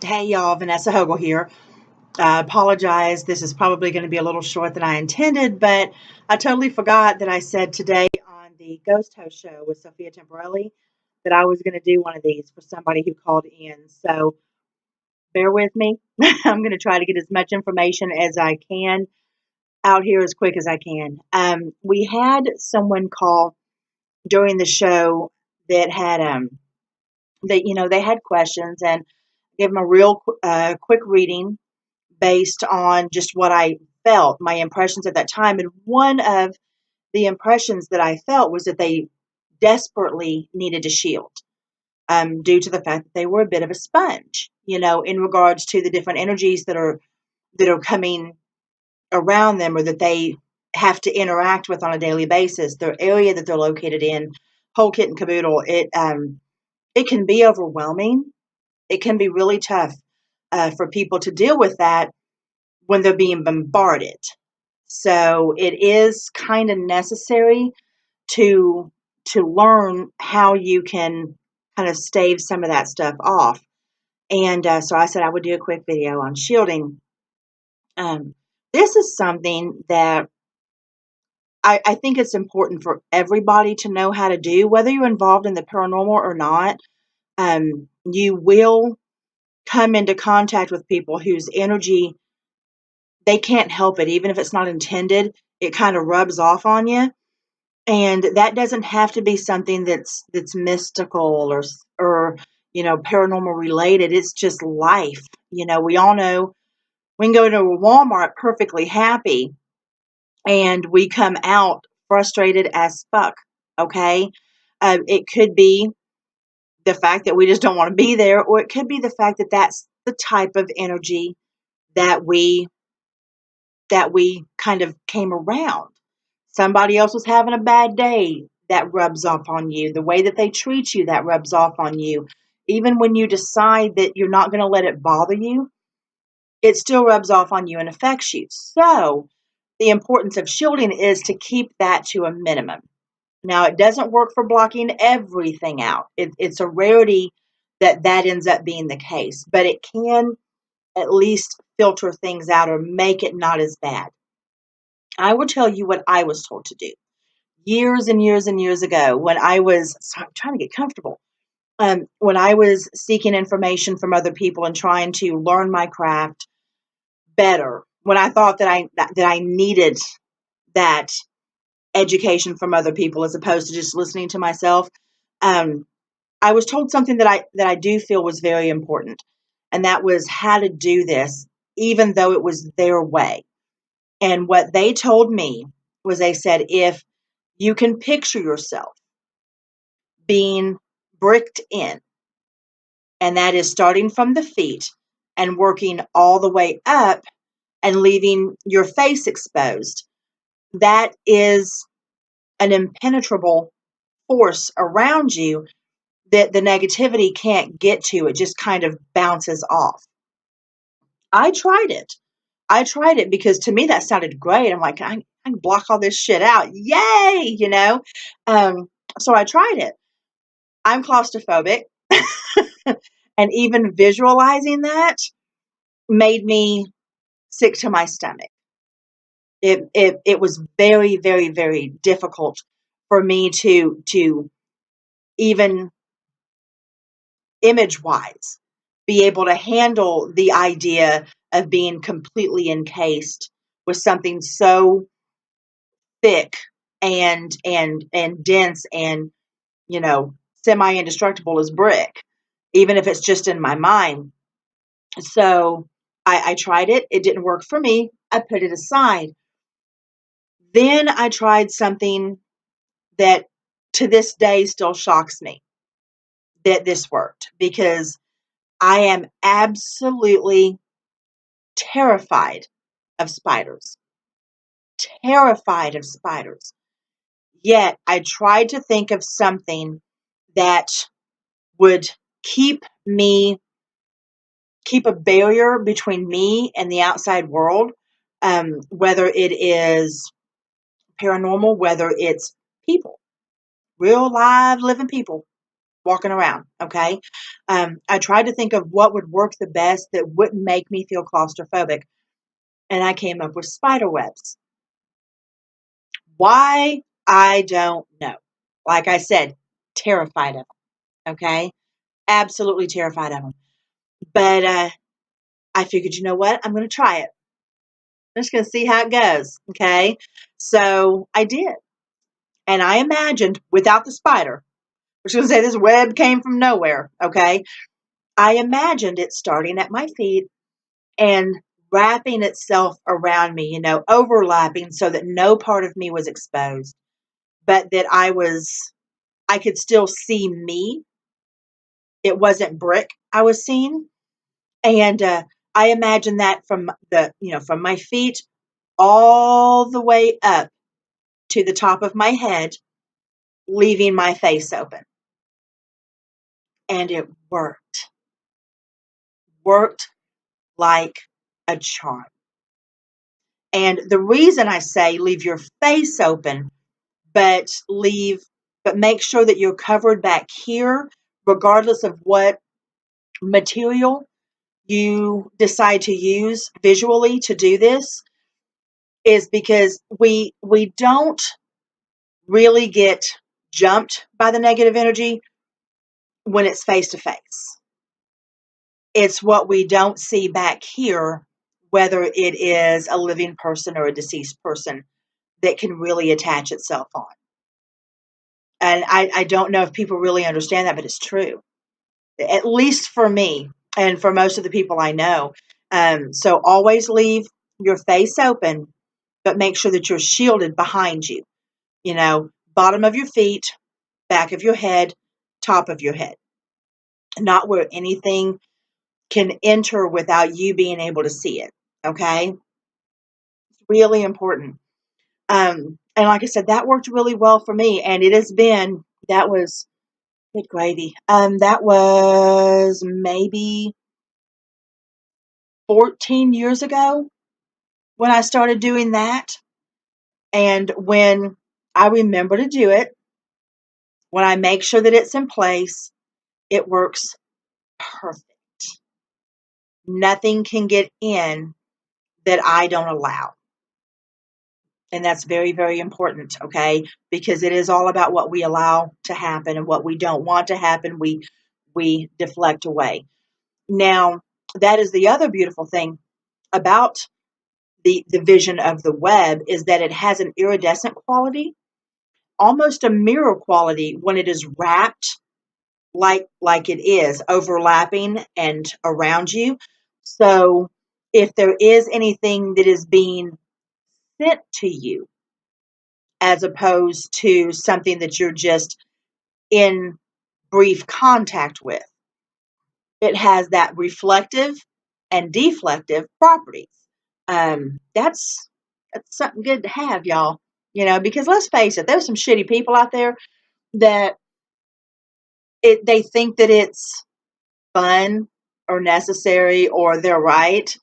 Hey y'all, Vanessa Hogle here. I apologize. This is probably going to be a little short than I intended, but I totally forgot that I said today on the Ghost Host show with Sophia Temporelli that I was going to do one of these for somebody who called in. So bear with me. I'm going to try to get as much information as I can out here as quick as I can. We had someone call during the show that had they had questions and gave them a real quick reading based on just what I felt, my impressions at that time. And one of the impressions that I felt was that they desperately needed a shield, due to the fact that they were a bit of a sponge, in regards to the different energies that are coming around them or that they have to interact with on a daily basis. The area that they're located in, whole kit and caboodle, it can be overwhelming. It can be really tough for people to deal with that when they're being bombarded. So it is kind of necessary to learn how you can kind of stave some of that stuff off. And so I said I would do a quick video on shielding. This is something that I think it's important for everybody to know how to do, whether you're involved in the paranormal or not. You will come into contact with people whose energy, they can't help it, even if it's not intended, it kind of rubs off on you. And that doesn't have to be something that's mystical or paranormal related. It's just life. We all know we can go to a Walmart perfectly happy and we come out frustrated as fuck. Okay. It could be the fact that we just don't want to be there, or it could be the fact that that's the type of energy that we kind of came around. Somebody else was having a bad day, that rubs off on you. The way that they treat you, that rubs off on you. Even when you decide that you're not going to let it bother you, it still rubs off on you and affects you. So the importance of shielding is to keep that to a minimum. Now, it doesn't work for blocking everything out. It's a rarity that ends up being the case, but it can at least filter things out or make it not as bad. I will tell you what I was told to do years and years and years ago when I'm trying to get comfortable. When I was seeking information from other people and trying to learn my craft better, when I thought that I needed that education from other people as opposed to just listening to myself, um, I was told something that I do feel was very important, and that was how to do this, even though it was their way. And what they told me was, they said, if you can picture yourself being bricked in, and that is starting from the feet and working all the way up and leaving your face exposed, that is an impenetrable force around you that the negativity can't get to. It just kind of bounces off. I tried it. I tried it because to me that sounded great. I'm like, I can block all this shit out. Yay. Um, so I tried it. I'm claustrophobic. And even visualizing that made me sick to my stomach. It was very, very, very difficult for me to even image wise be able to handle the idea of being completely encased with something so thick and dense and semi indestructible as brick, even if it's just in my mind. So I tried it. It didn't work for me. I put it aside. Then I tried something that to this day still shocks me that this worked, because I am absolutely terrified of spiders. Terrified of spiders. Yet I tried to think of something that would keep me, keep a barrier between me and the outside world, whether it is paranormal, whether it's people, real live living people, walking around. Okay. I tried to think of what would work the best that wouldn't make me feel claustrophobic. And I came up with spider webs. Why? I don't know. Like I said, terrified of them. Okay. Absolutely terrified of them. But I figured, you know what? I'm going to try it. I'm just going to see how it goes. Okay. So I did. And I imagined without the spider, which is going to say this web came from nowhere. Okay. I imagined it starting at my feet and wrapping itself around me, overlapping so that no part of me was exposed, but that I could still see me. It wasn't brick I was seeing. And I imagined that from my feet all the way up to the top of my head, leaving my face open. And it worked like a charm. And the reason I say leave your face open, but make sure that you're covered back here, regardless of what material you decide to use visually to do this, is because we don't really get jumped by the negative energy when it's face to face. It's what we don't see back here, whether it is a living person or a deceased person, that can really attach itself on. And I don't know if people really understand that, but it's true. At least for me and for most of the people I know. So always leave your face open, but make sure that you're shielded behind you. Bottom of your feet, back of your head, top of your head. Not where anything can enter without you being able to see it. Okay? It's really important. And like I said, that worked really well for me. And that was good gravy. That was maybe 14 years ago when I started doing that. And when I remember to do it, when I make sure that it's in place, it works perfect. Nothing can get in that I don't allow. And that's very, very important, okay? Because it is all about what we allow to happen, and what we don't want to happen, we deflect away. Now, that is the other beautiful thing about the vision of the web, is that it has an iridescent quality, almost a mirror quality when it is wrapped like it is, overlapping and around you. So if there is anything that is being sent to you, as opposed to something that you're just in brief contact with, it has that reflective and deflective properties. That's something good to have, y'all. Because let's face it, there's some shitty people out there that they think that it's fun or necessary or they're right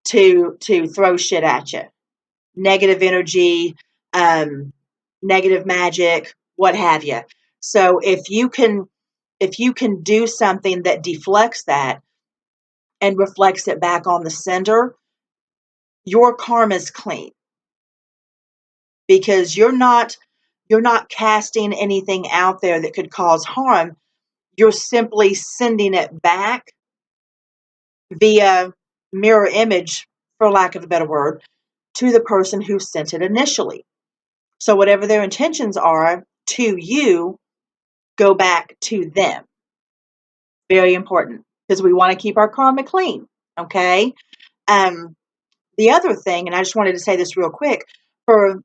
to throw shit at you. Negative energy, negative magic, what have you. So if you can do something that deflects that and reflects it back on the sender, your karma's clean, because you're not casting anything out there that could cause harm. You're simply sending it back via mirror image, for lack of a better word, to the person who sent it initially. So whatever their intentions are to you, go back to them. Very important, because we want to keep our karma clean. Okay. The other thing, and I just wanted to say this real quick, for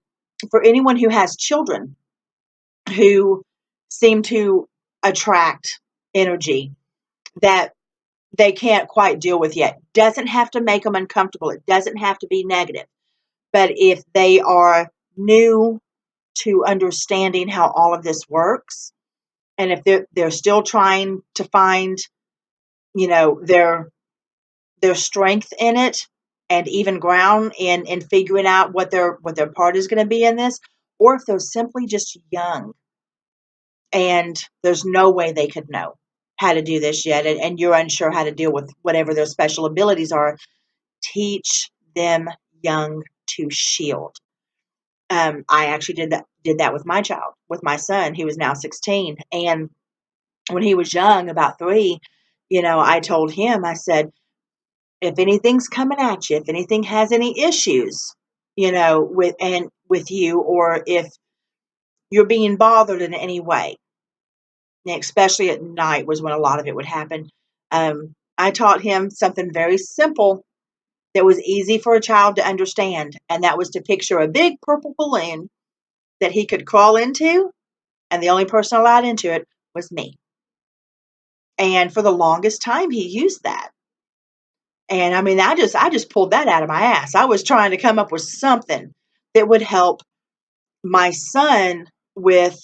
anyone who has children who seem to attract energy that they can't quite deal with yet, doesn't have to make them uncomfortable. It doesn't have to be negative. But if they are new to understanding how all of this works, and if they're still trying to find, their strength in it, and even ground in figuring out what their part is going to be in this, or if they're simply just young and there's no way they could know how to do this yet, and you're unsure how to deal with whatever their special abilities are. Teach them young to shield. I actually did that with my child, with my son. He was now 16, and when he was young, about 3, I told him, I said, if anything's coming at you, if anything has any issues, with you, or if you're being bothered in any way, especially at night was when a lot of it would happen. I taught him something very simple that was easy for a child to understand, and that was to picture a big purple balloon that he could crawl into, and the only person allowed into it was me. And for the longest time, he used that. And I mean, I just pulled that out of my ass. I was trying to come up with something that would help my son with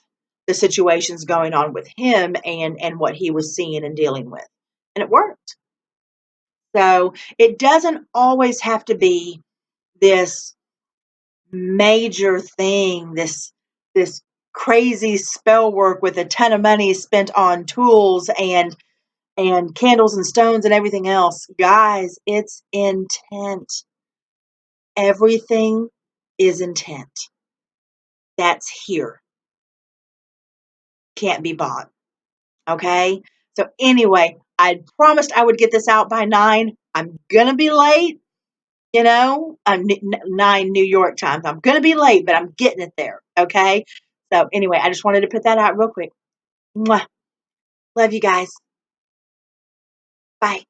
the situations going on with him and what he was seeing and dealing with. And it worked. So it doesn't always have to be this major thing, this crazy spell work with a ton of money spent on tools and candles and stones and everything else. Guys, it's intent. Everything is intent. That's here. Can't be bought. Okay? So anyway, I promised I would get this out by 9. I'm going to be late, 9 New York time. I'm going to be late, but I'm getting it there. Okay? So anyway, I just wanted to put that out real quick. Mwah. Love you guys. Bye.